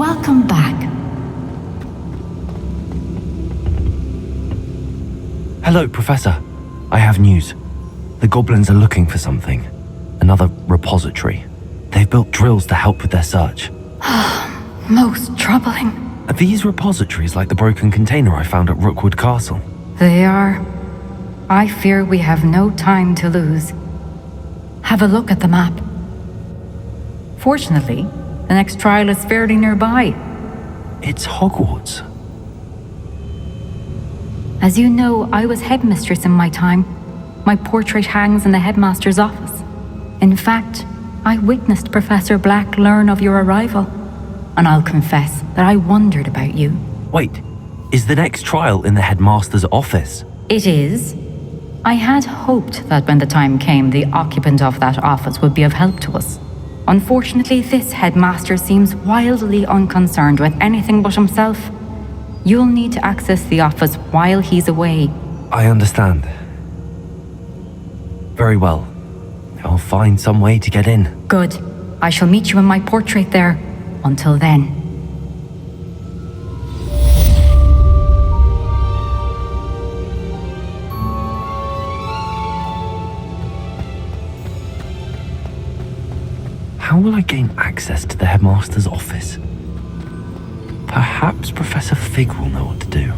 welcome back. Hello, Professor. I have news. The goblins are looking for something. Another repository. They've built drills to help with their search. Most troubling. Are these repositories like the broken container I found at Rookwood Castle? They are. I fear we have no time to lose. Have a look at the map. Fortunately, the next trial is fairly nearby. It's Hogwarts. As you know, I was headmistress in my time. My portrait hangs in the headmaster's office. In fact, I witnessed Professor Black learn of your arrival. And I'll confess that I wondered about you. Wait, is the next trial in the headmaster's office? It is. I had hoped that when the time came, the occupant of that office would be of help to us. Unfortunately, this headmaster seems wildly unconcerned with anything but himself. You'll need to access the office while he's away. I understand. Very well. I'll find some way to get in. Good. I shall meet you in my portrait there. Until then. How will I gain access to the headmaster's office? Perhaps Professor Fig will know what to do.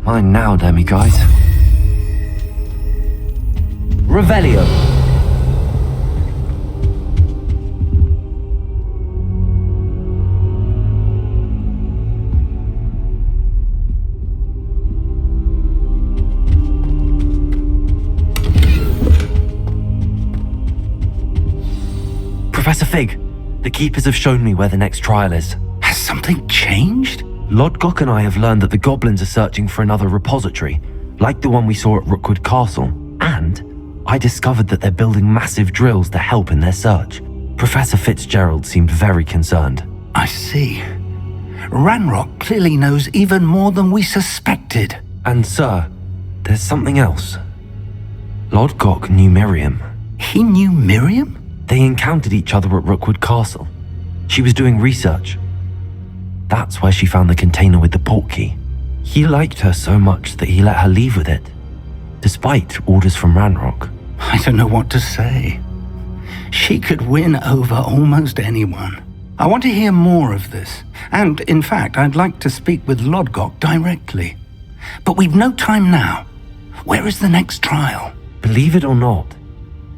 Mine now, demiguise. Revelio. Professor Fig, the Keepers have shown me where the next trial is. Has something changed? Lodgok and I have learned that the goblins are searching for another repository, like the one we saw at Rookwood Castle, and I discovered that they're building massive drills to help in their search. Professor Fitzgerald seemed very concerned. I see. Ranrock clearly knows even more than we suspected. And sir, there's something else. Lodgok knew Miriam. He knew Miriam? They encountered each other at Rookwood Castle. She was doing research. That's where she found the container with the portkey. He liked her so much that he let her leave with it, despite orders from Ranrock. I don't know what to say. She could win over almost anyone. I want to hear more of this, and in fact, I'd like to speak with Lodgok directly. But we've no time now. Where is the next trial? Believe it or not,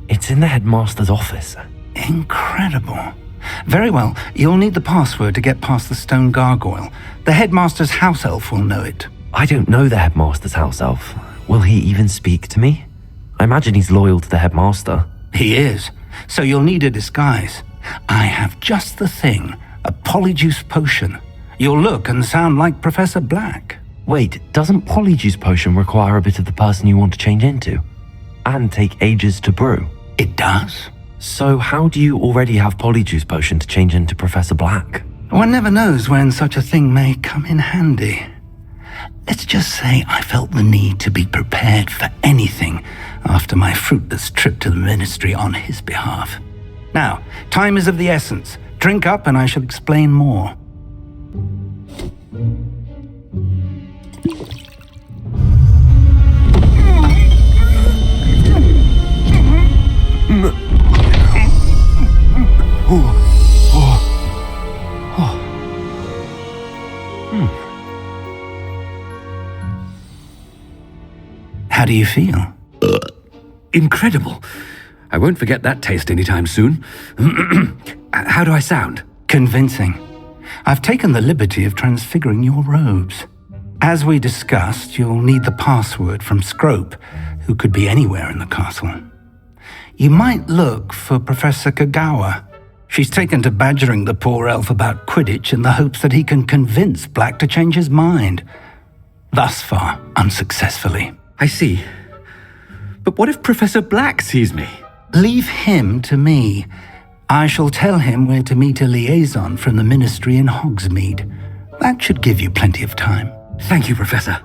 it's in the headmaster's office. Incredible. Very well, you'll need the password to get past the stone gargoyle. The headmaster's house elf will know it. I don't know the headmaster's house elf. Will he even speak to me? I imagine he's loyal to the headmaster. He is, so you'll need a disguise. I have just the thing, a polyjuice potion. You'll look and sound like Professor Black. Wait, doesn't Polyjuice Potion require a bit of the person you want to change into? And take ages to brew? It does. So how do you already have Polyjuice Potion to change into Professor Black? One never knows when such a thing may come in handy. Let's just say I felt the need to be prepared for anything after my fruitless trip to the ministry on his behalf. Now, time is of the essence. Drink up and I shall explain more. How do you feel? Incredible. I won't forget that taste anytime soon. How do I sound? Convincing. I've taken the liberty of transfiguring your robes. As we discussed, you'll need the password from Scrope, who could be anywhere in the castle. You might look for Professor Kagawa. She's taken to badgering the poor elf about Quidditch in the hopes that he can convince Black to change his mind. Thus far, unsuccessfully. I see. But what if Professor Black sees me? Leave him to me. I shall tell him where to meet a liaison from the Ministry in Hogsmeade. That should give you plenty of time. Thank you, Professor.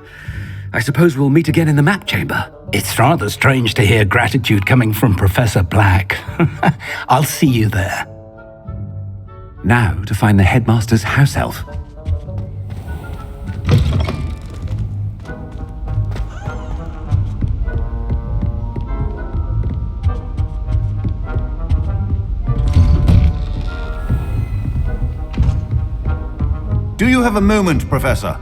I suppose we'll meet again in the map chamber. It's rather strange to hear gratitude coming from Professor Black. I'll see you there. Now to find the headmaster's house elf. Do you have a moment, Professor?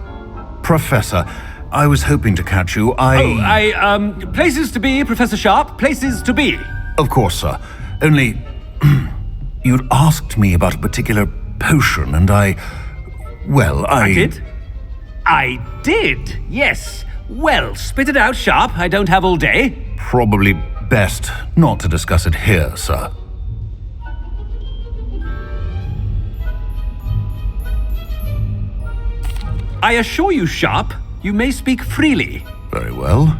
Professor, I was hoping to catch you. Places to be, Professor Sharp, places to be. Of course, sir. Only, you'd asked me about a particular potion, and I did? I did, yes. Well, spit it out, Sharp. I don't have all day. Probably best not to discuss it here, sir. I assure you, Sharp, you may speak freely. Very well.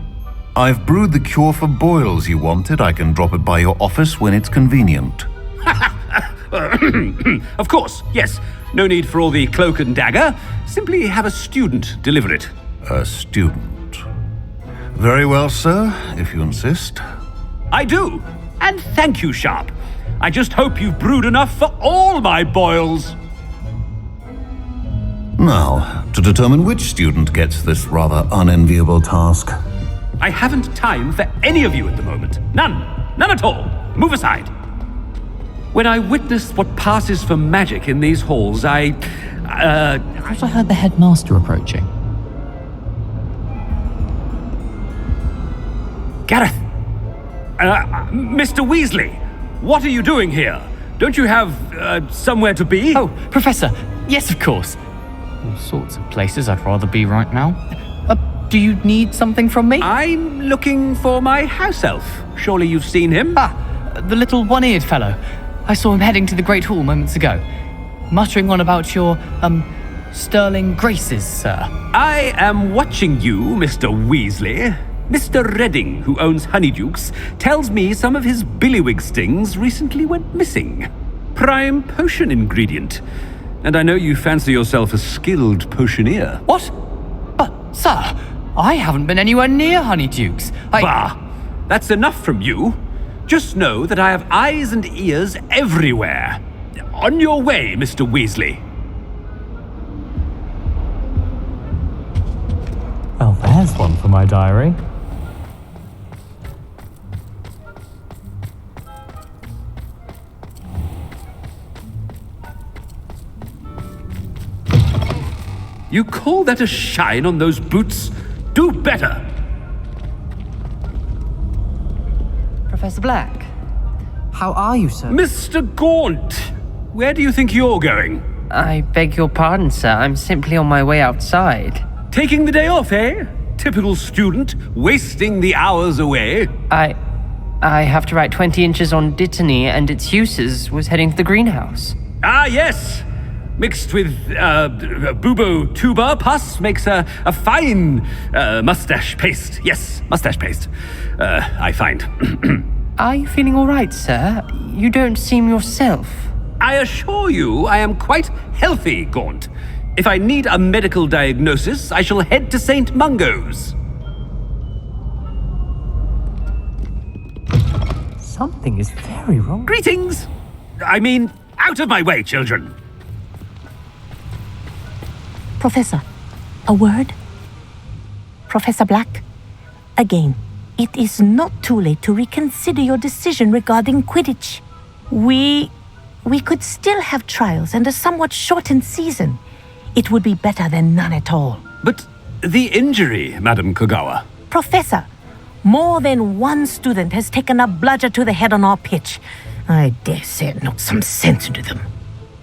I've brewed the cure for boils you wanted. I can drop it by your office when it's convenient. Of course, yes. No need for all the cloak and dagger. Simply have a student deliver it. A student. Very well, sir, if you insist. I do. And thank you, Sharp. I just hope you've brewed enough for all my boils. Now, to determine which student gets this rather unenviable task. I haven't time for any of you at the moment. None. None at all. Move aside. When I witnessed what passes for magic in these halls, I thought I heard the headmaster approaching. Gareth! Mr. Weasley! What are you doing here? Don't you have, somewhere to be? Oh, Professor! Yes, of course. All sorts of places I'd rather be right now. Do you need something from me? I'm looking for my house elf. Surely you've seen him? The little one-eared fellow. I saw him heading to the Great Hall moments ago, muttering on about your, sterling graces, sir. I am watching you, Mr. Weasley. Mr. Redding, who owns Honeydukes, tells me some of his billywig stings recently went missing. Prime potion ingredient. And I know you fancy yourself a skilled potioneer. What? Sir, I haven't been anywhere near Honeydukes. Bah! That's enough from you. Just know that I have eyes and ears everywhere. On your way, Mr. Weasley. Well, there's one for my diary. You call that a shine on those boots? Do better! Professor Black, how are you, sir? Mr. Gaunt! Where do you think you're going? I beg your pardon, sir. I'm simply on my way outside. Taking the day off, eh? Typical student, wasting the hours away. I have to write 20 inches on Dittany and its uses. Was heading to the greenhouse. Ah, yes! Mixed with, bubo tuber pus makes a fine, mustache paste. Yes, mustache paste. I find. Are you feeling all right, sir? You don't seem yourself. I assure you I am quite healthy, Gaunt. If I need a medical diagnosis, I shall head to St. Mungo's. Something is very wrong. Greetings! I mean, out of my way, children! Professor, a word? Professor Black, again, it is not too late to reconsider your decision regarding Quidditch. We could still have trials and a somewhat shortened season. It would be better than none at all. But the injury, Madam Kogawa. Professor, more than one student has taken a bludger to the head on our pitch. I dare say it knocked some sense into them.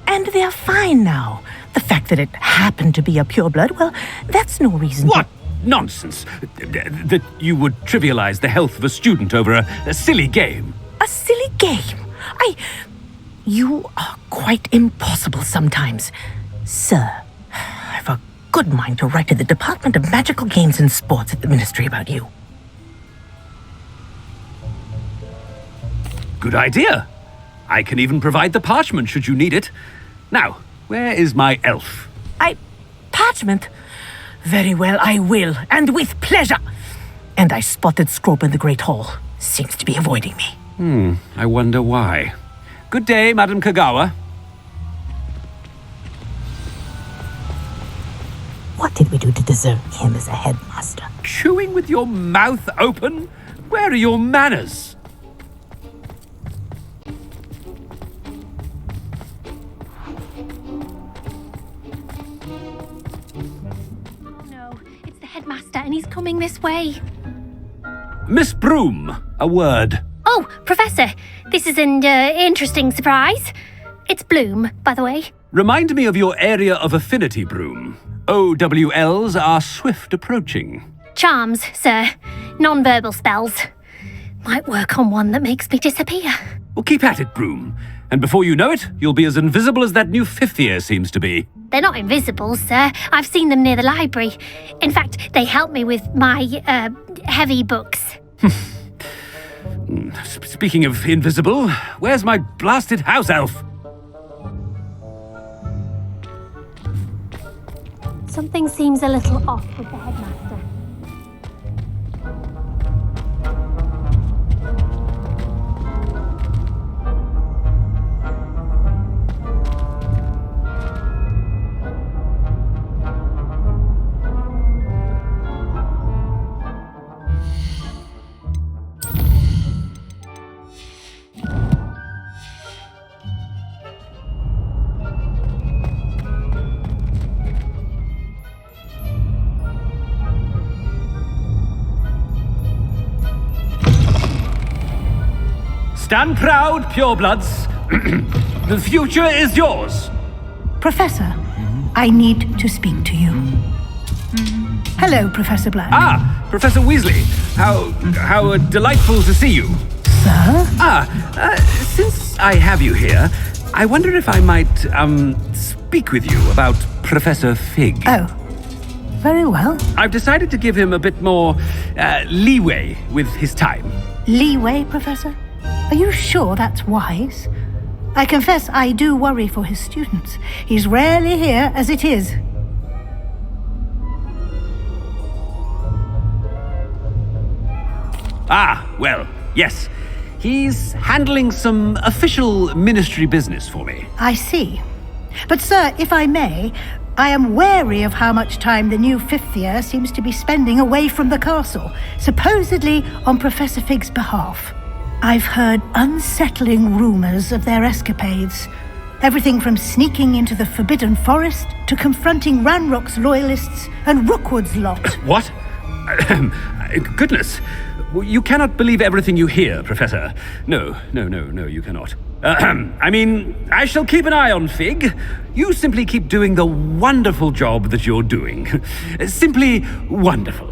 And they're fine now. The fact that it happened to be a pureblood, well, that's no reason. What nonsense! That you would trivialize the health of a student over a silly game. A silly game? You are quite impossible sometimes. Sir, I've a good mind to write to the Department of Magical Games and Sports at the Ministry about you. Good idea. I can even provide the parchment should you need it. Now, where is my elf? Parchment? Very well, I will, and with pleasure. And I spotted Scrope in the Great Hall. Seems to be avoiding me. I wonder why. Good day, Madam Kogawa. What did we do to deserve him as a headmaster? Chewing with your mouth open? Where are your manners? No, it's the headmaster and he's coming this way. Miss Broom, a word. Oh, Professor, this is an interesting surprise. It's Bloom, by the way. Remind me of your area of affinity, Broom. OWLs are swift approaching. Charms, sir. Non-verbal spells. Might work on one that makes me disappear. Well, keep at it, Broom. And before you know it, you'll be as invisible as that new fifth year seems to be. They're not invisible, sir. I've seen them near the library. In fact, they help me with my, heavy books. Speaking of invisible, where's my blasted house elf? Something seems a little off with the headmaster. Stand proud, purebloods. The future is yours. Professor, I need to speak to you. Hello, Professor Black. Ah, Professor Weasley. How delightful to see you. Sir? Since I have you here, I wonder if I might, speak with you about Professor Fig. Oh, very well. I've decided to give him a bit more, leeway with his time. Leeway, Professor? Are you sure that's wise? I confess I do worry for his students. He's rarely here as it is. Ah, well, yes. He's handling some official ministry business for me. I see. But, sir, if I may, I am wary of how much time the new fifth year seems to be spending away from the castle, supposedly on Professor Fig's behalf. I've heard unsettling rumors of their escapades. Everything from sneaking into the Forbidden Forest to confronting Ranrock's loyalists and Rookwood's lot. What? Goodness. You cannot believe everything you hear, Professor. No, you cannot. I mean, I shall keep an eye on Fig. You simply keep doing the wonderful job that you're doing. Simply wonderful.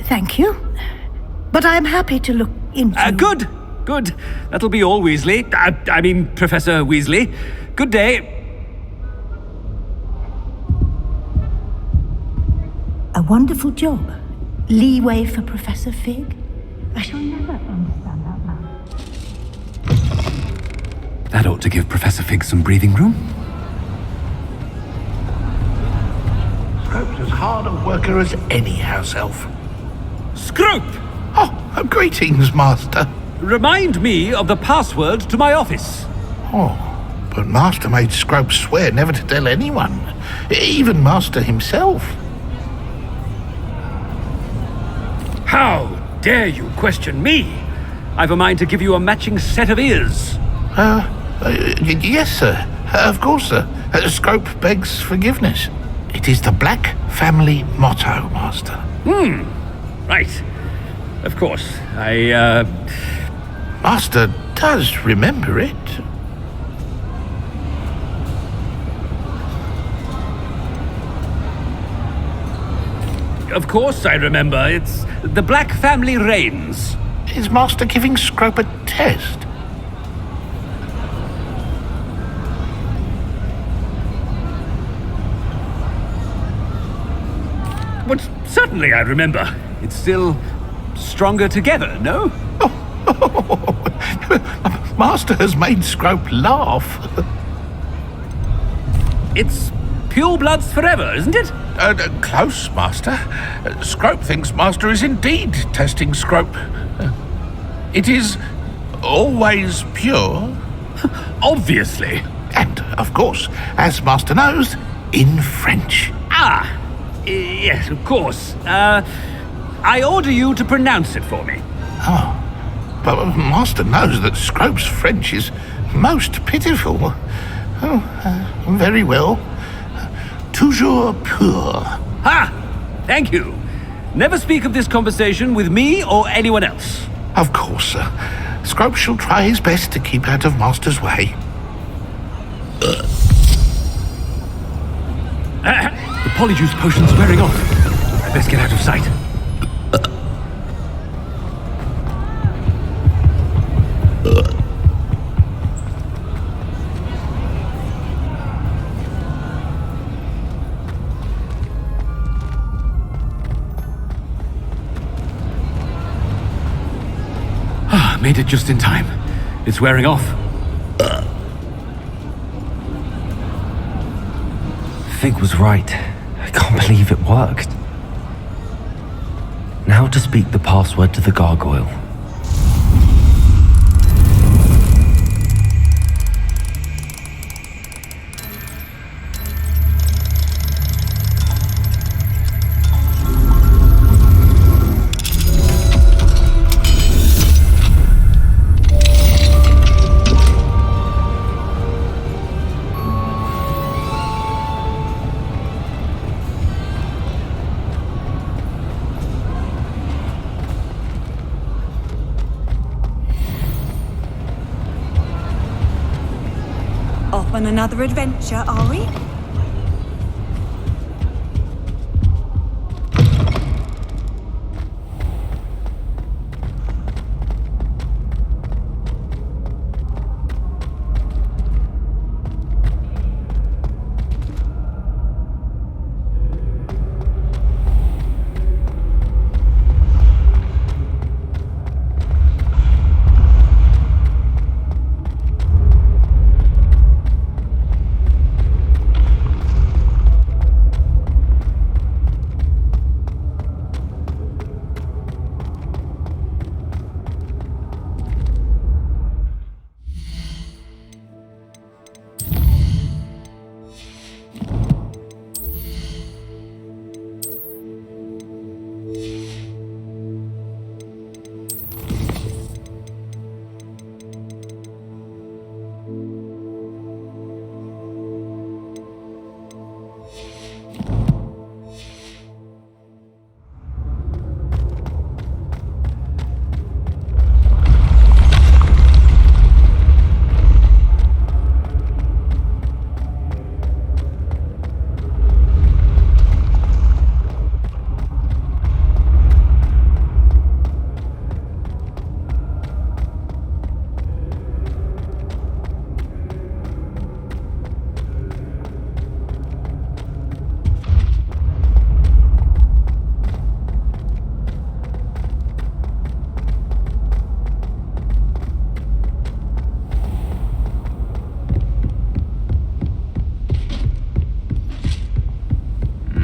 Thank you. But I'm happy to look into... Good. That'll be all, Weasley. I mean, Professor Weasley. Good day. A wonderful job. Leeway for Professor Fig. I shall never understand that man. That ought to give Professor Fig some breathing room. Scrope's as hard a worker as any house elf. Scrope! Oh, greetings, Master. Remind me of the password to my office. Oh, but Master made Scrope swear never to tell anyone, even Master himself. How dare you question me? I've a mind to give you a matching set of ears. Yes, sir. Of course, sir. Scrope begs forgiveness. It is the Black family motto, Master. Right. Of course. Master does remember it. Of course I remember. It's the Black family reigns. Is Master giving Scrope a test? But certainly I remember. It's still stronger together, no? Master has made Scrope laugh. It's pure bloods forever, isn't it? Close, Master. Scrope thinks Master is indeed testing Scrope. It is always pure. Obviously. And, of course, as Master knows, in French. Yes, of course. I order you to pronounce it for me. Oh, but Master knows that Scrope's French is most pitiful. Oh, very well. Toujours pur. Ha! Thank you. Never speak of this conversation with me or anyone else. Of course, sir. Scrope shall try his best to keep out of Master's way. The polyjuice potion's wearing off. I best get out of sight. Made it just in time. It's wearing off. Fig was right. I can't believe it worked. Now to speak the password to the gargoyle. Off on another adventure, are we?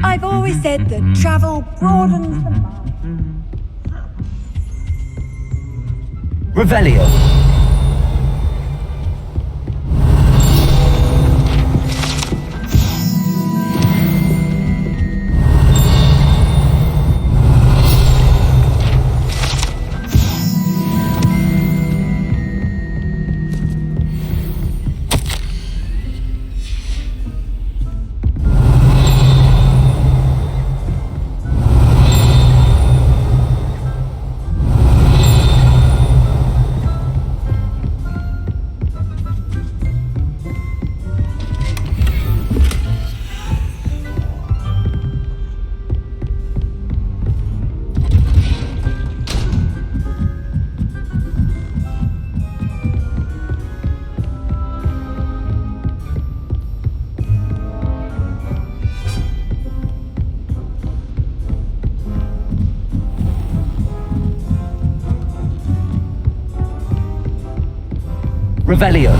I've always said that travel broadens the mind. Revelio. Revelio.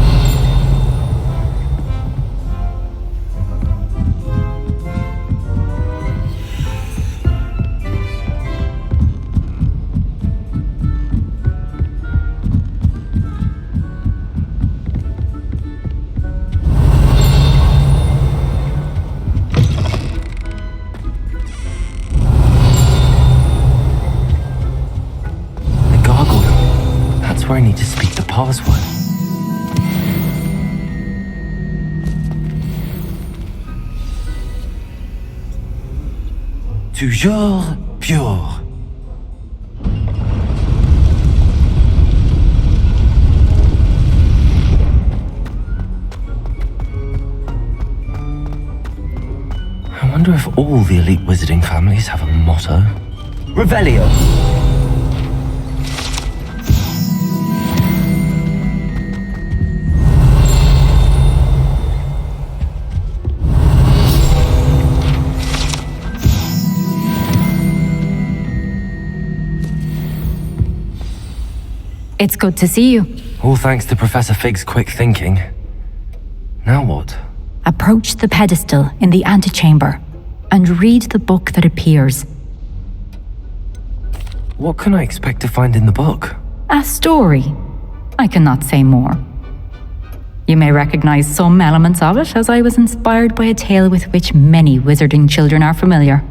The gargoyle. That's where I need to speak the password. Toujours pure. I wonder if all the elite wizarding families have a motto. Revelio. It's good to see you. All thanks to Professor Fig's quick thinking. Now what? Approach the pedestal in the antechamber and read the book that appears. What can I expect to find in the book? A story. I cannot say more. You may recognize some elements of it, as I was inspired by a tale with which many wizarding children are familiar.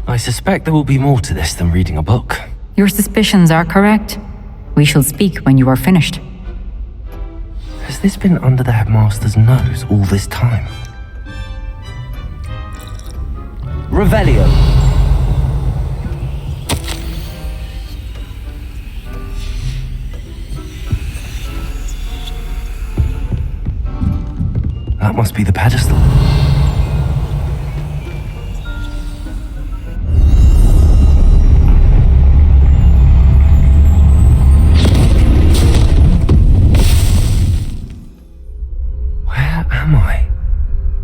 I suspect there will be more to this than reading a book. Your suspicions are correct. We shall speak when you are finished. Has this been under the headmaster's nose all this time? Revelio. That must be the pedestal.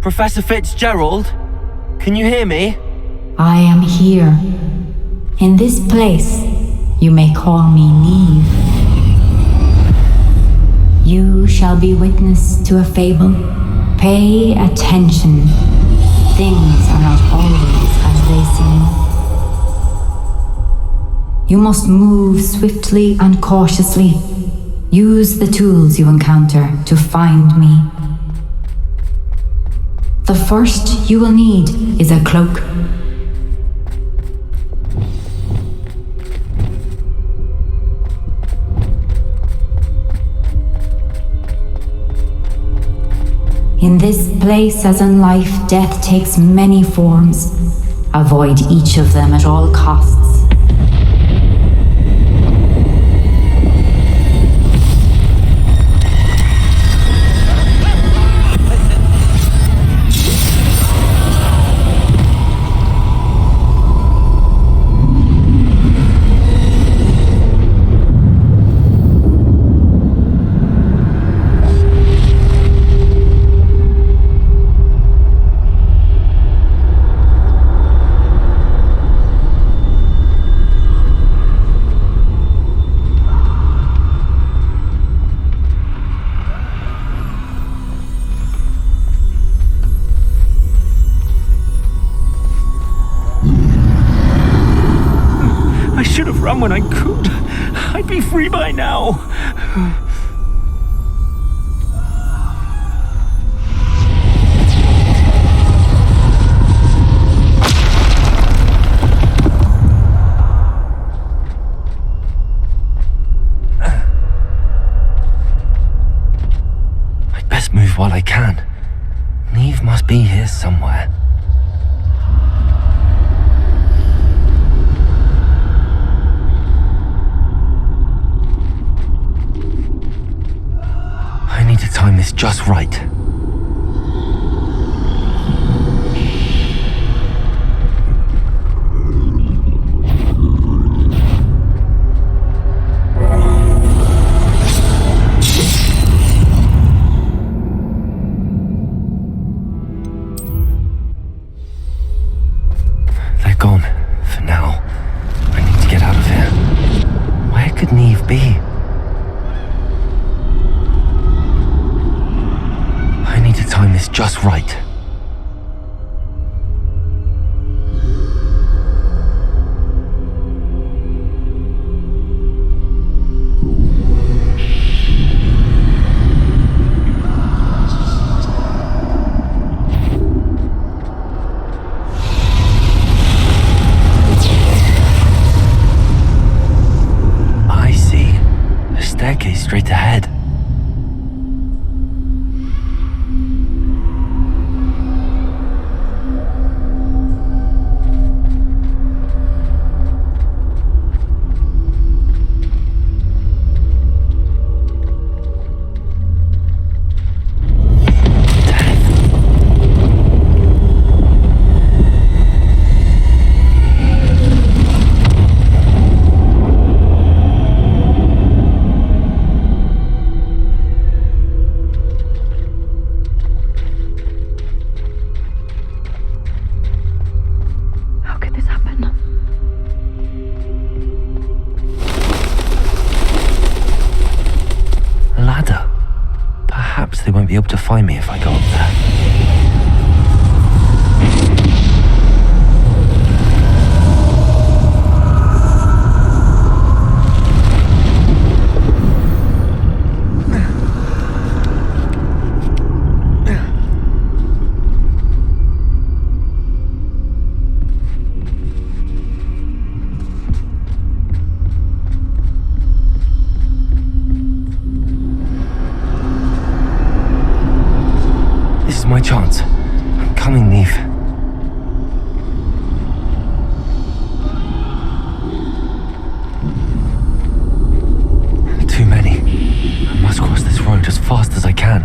Professor Fitzgerald? Can you hear me? I am here. In this place, you may call me Neve. You shall be witness to a fable. Pay attention. Things are not always as they seem. You must move swiftly and cautiously. Use the tools you encounter to find me. The first you will need is a cloak. In this place, as in life, death takes many forms. Avoid each of them at all costs. should have run when I could. I'd be free by now. I'd best move while I can. Neve must be here somewhere. I need to time this just right. They're gone, for now. I need to get out of here. Where could Neve be? I need to time this just right. I see. A staircase straight ahead. How could this happen? A ladder. Perhaps they won't be able to find me if I go up there. This is my chance. I'm coming, Neve. Too many. I must cross this road as fast as I can.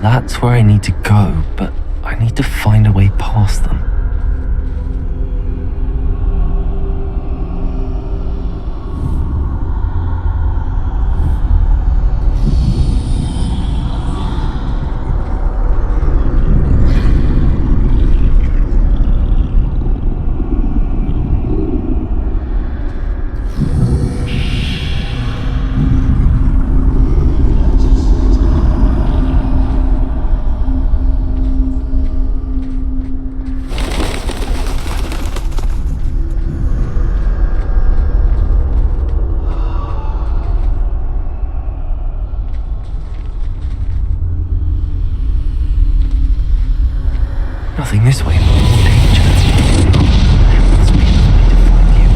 That's where I need to go, but I need to find a way past them. Nothing this way, more danger. There must be another way to find you.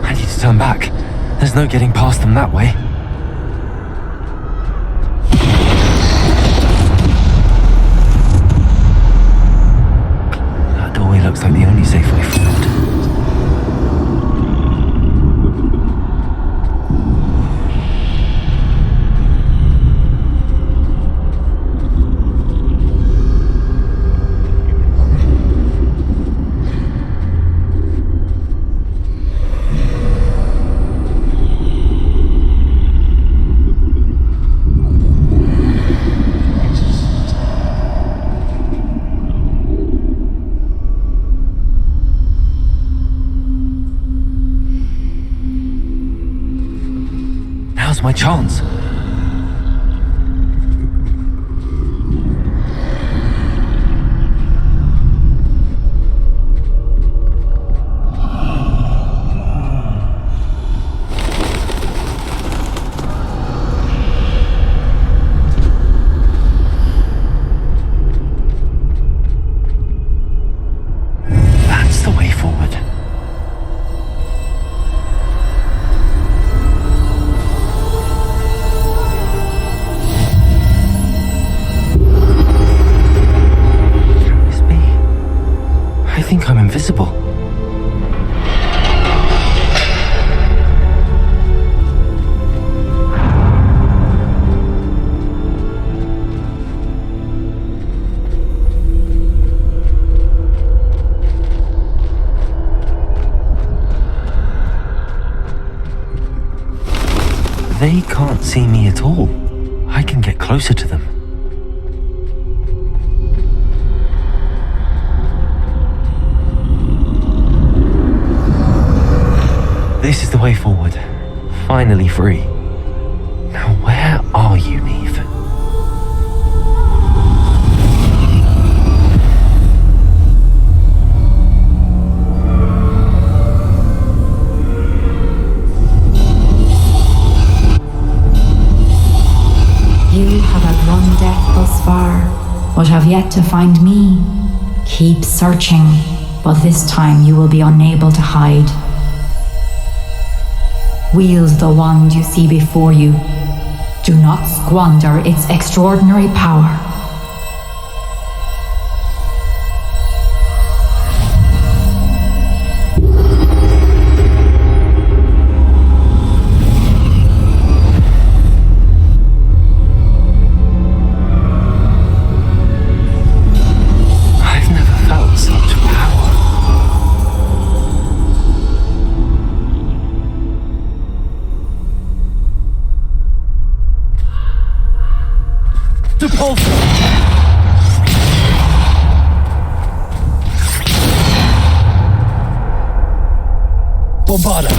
I need to turn back. There's no getting past them that way. That doorway looks like the only safe way forward. Now's my chance. That's the way forward. I think I'm invisible. They can't see me at all. I can get closer to them. This is the way forward. Finally free. Now where are you, Neve? You have outrun death thus far, but have yet to find me. Keep searching, but this time you will be unable to hide. Wield the wand you see before you. Do not squander its extraordinary power. I've never felt such power. Bombarda.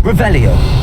Revelio.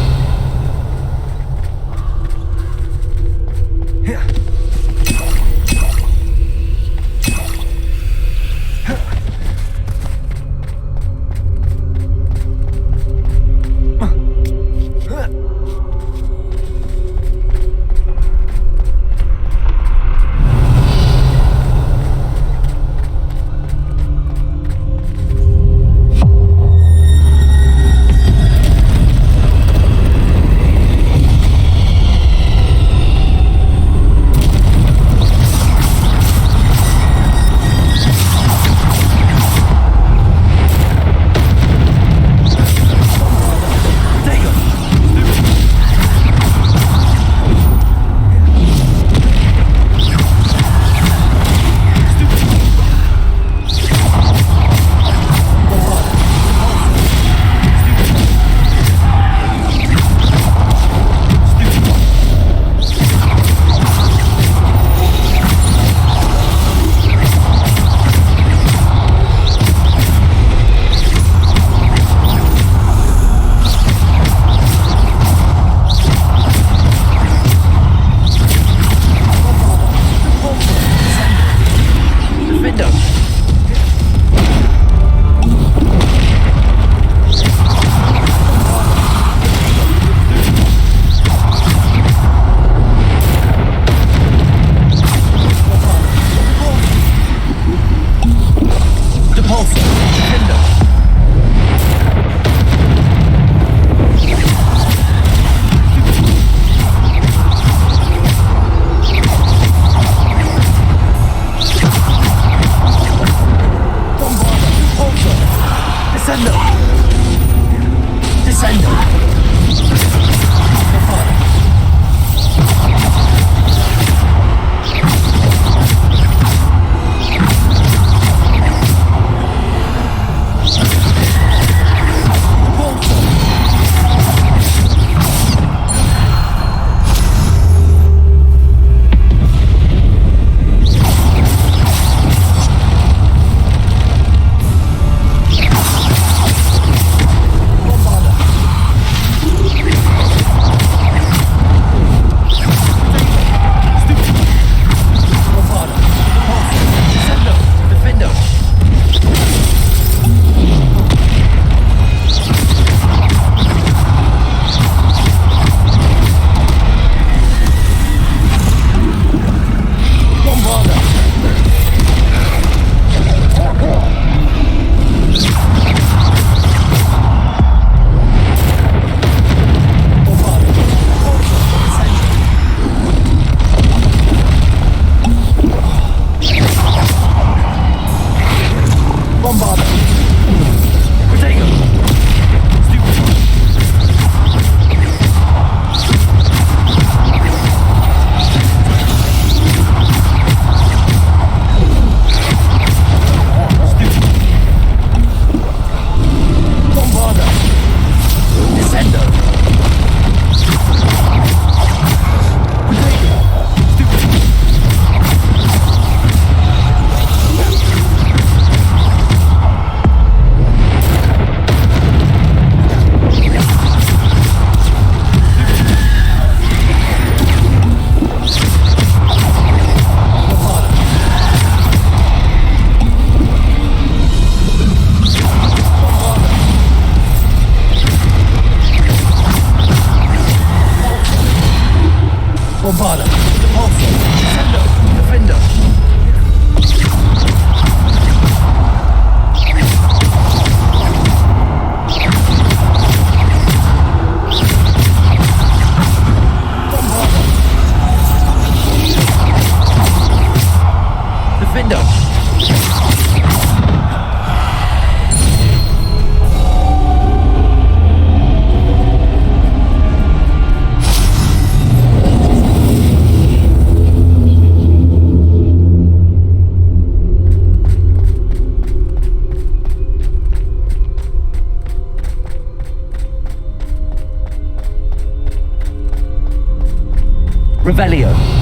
Revelio.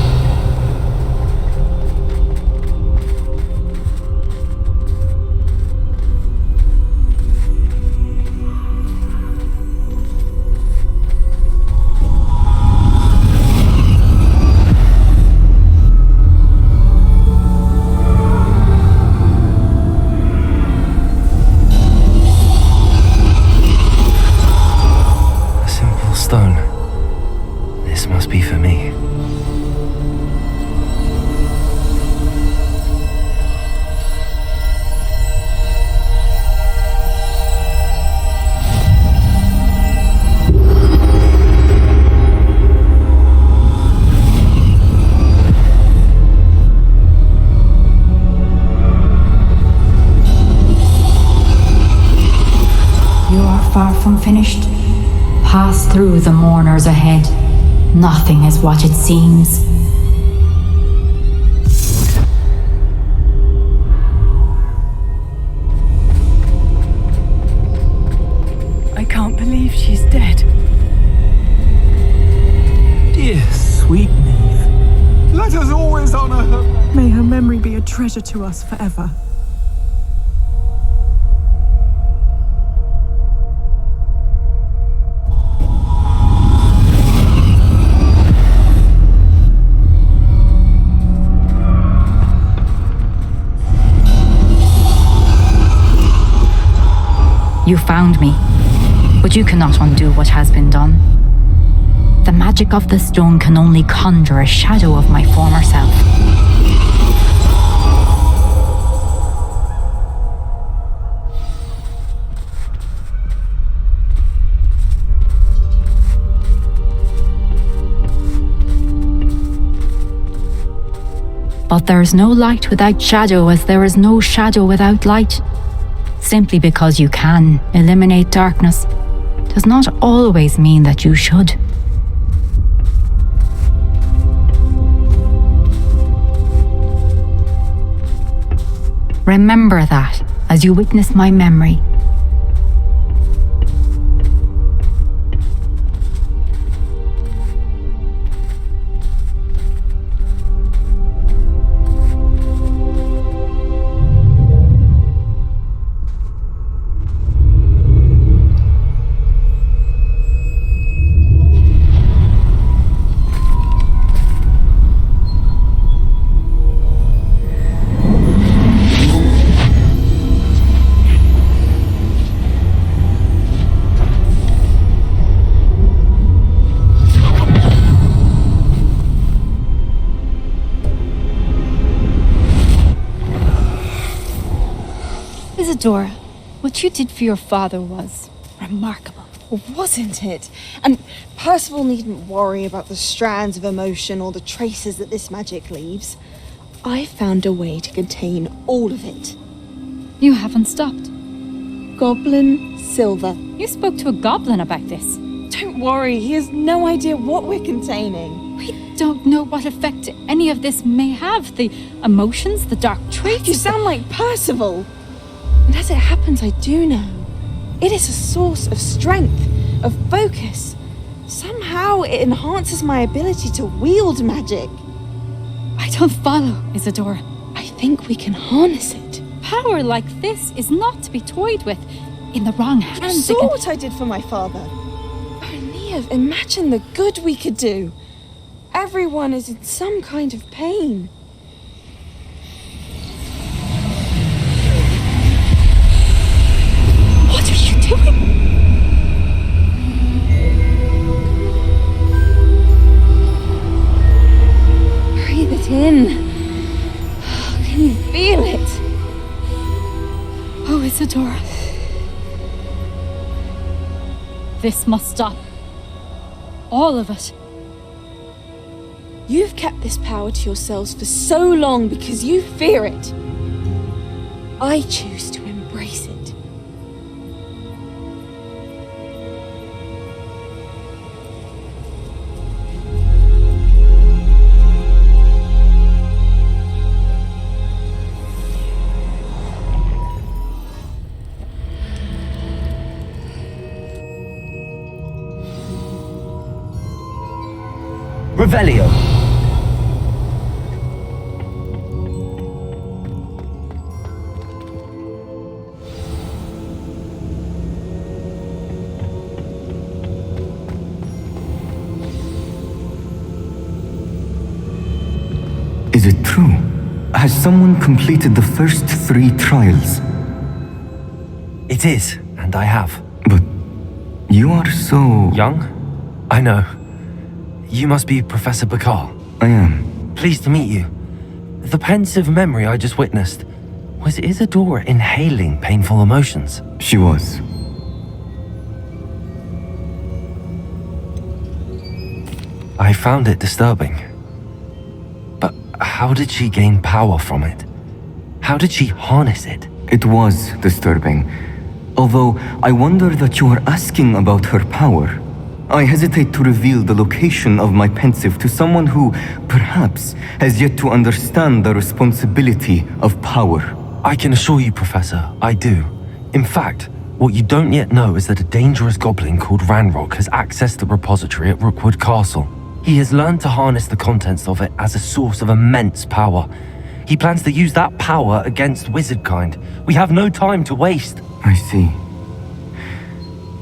from finished, pass through the mourners ahead. Nothing is what it seems. I can't believe she's dead. Dear sweet Neve, let us always honor her. May her memory be a treasure to us forever. You found me, but you cannot undo what has been done. The magic of the stone can only conjure a shadow of my former self. But there is no light without shadow, as there is no shadow without light. Simply because you can eliminate darkness does not always mean that you should. Remember that as you witness my memory. Isadora, what you did for your father was remarkable, wasn't it? And Percival needn't worry about the strands of emotion or the traces that this magic leaves. I found a way to contain all of it. You haven't stopped. Goblin Silver. You spoke to a goblin about this. Don't worry, he has no idea what we're containing. We don't know what effect any of this may have. The emotions, the dark traits. You sound like Percival. And as it happens, I do know. It is a source of strength, of focus. Somehow it enhances my ability to wield magic. I don't follow, Isadora. I think we can harness it. Power like this is not to be toyed with. In the wrong hands. You saw what I did for my father. Oh, Neve, imagine the good we could do. Everyone is in some kind of pain. What are you doing? Breathe it in. Can you feel it? Oh, Isadora. This must stop. All of it. You've kept this power to yourselves for so long because you fear it. I choose to embrace it. Revelio. Is it true? Has someone completed the first 3 trials? It is, and I have. But you are so... young? I know. You must be Professor Bakar. I am. Pleased to meet you. The pensive memory I just witnessed, was Isadora inhaling painful emotions? She was. I found it disturbing. But how did she gain power from it? How did she harness it? It was disturbing. although I wonder that you are asking about her power. I hesitate to reveal the location of my pensive to someone who, perhaps, has yet to understand the responsibility of power. I can assure you, Professor, I do. In fact, what you don't yet know is that a dangerous goblin called Ranrock has accessed the repository at Rookwood Castle. He has learned to harness the contents of it as a source of immense power. He plans to use that power against wizardkind. We have no time to waste. I see.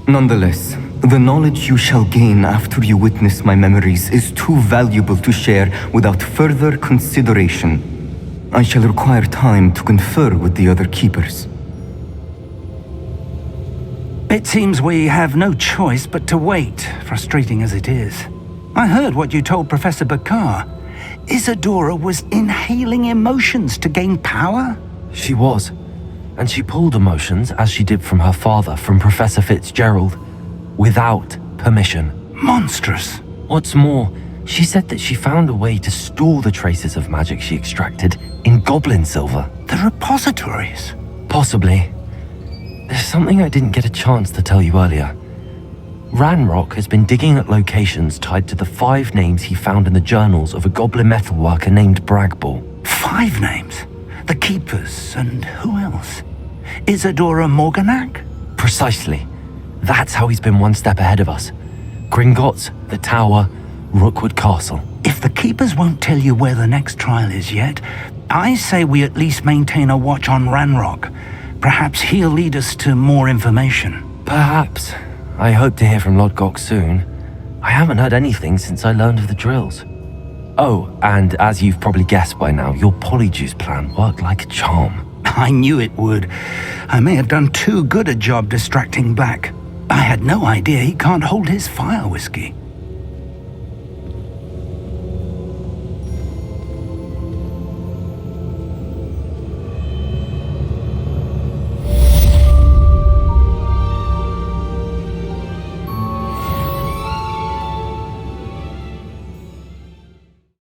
Nonetheless, the knowledge you shall gain after you witness my memories is too valuable to share without further consideration. I shall require time to confer with the other keepers. It seems we have no choice but to wait, frustrating as it is. I heard what you told Professor Bakar. Isadora was inhaling emotions to gain power? She was. And she pulled emotions, as she did from her father, from Professor Fitzgerald, without permission. Monstrous. What's more, she said that she found a way to store the traces of magic she extracted in goblin silver. The repositories? Possibly. There's something I didn't get a chance to tell you earlier. Ranrock has been digging at locations tied to the 5 names he found in the journals of a goblin metalworker named Bragball. 5 names? The Keepers, and who else? Isadora Morganac? Precisely. That's how he's been one step ahead of us. Gringotts, the Tower, Rookwood Castle. If the Keepers won't tell you where the next trial is yet, I say we at least maintain a watch on Ranrock. Perhaps he'll lead us to more information. Perhaps. I hope to hear from Lodgok soon. I haven't heard anything since I learned of the drills. Oh, and as you've probably guessed by now, your polyjuice plan worked like a charm. I knew it would. I may have done too good a job distracting Black. I had no idea he can't hold his fire whiskey.